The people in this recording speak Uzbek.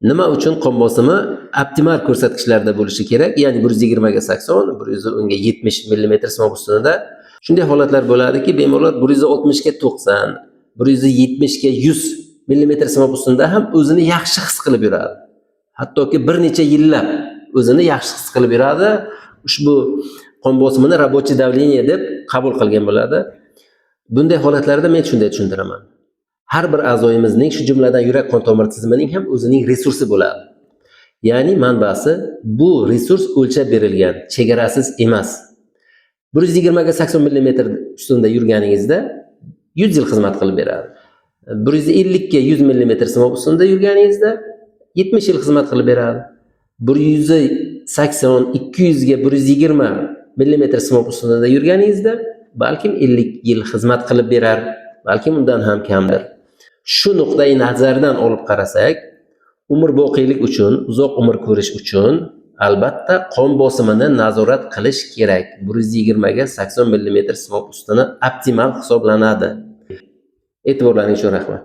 Nima uchun qon bosimi optimal ko'rsatkichlarda bo'lishi kerak? Ya'ni 120 ga 80, 110 ga 70 mm simab ustunida shunday holatlar bo'ladiki, bemorlar 160 ga 90, 170 ga 100 mm simab ustunida ham o'zini yaxshi his qilib yuradi. Hattoki bir necha yillab o'zini yaxshi his qilib yuradi. Ushbu qon bosimini рабочий давление deb qabul qilgan bo'ladi. Bunday holatlarda men shunday tushuntiraman. Har bir a'zoyimizning, shu jumladan yurak qon tomir tizimining ham o'zining resursi bo'ladi. Ya'ni manbasi, bu resurs o'lchab berilgan, chegarasiz emas. 120 ga 80 mm ustunida yurganingizda 100 yil xizmat qilib beradi. 150 ga 100 mm simab ustunida yurganingizda 70 yil xizmat qilib beradi. 180, 200 ga 120 mm simab ustunida yurganingizda balkim 50 yil xizmat qilib berar, balkim undan ham kamdir. Shu nuqtai nazardan olib qarasak, umrboqiylik uchun, uzoq umr ko'rish uchun albatta qon bosimini nazorat qilish kerak. 120 ga 80 mm simab ustuni optimal hisoblanadi. E'tiborlaringiz uchun rahmat.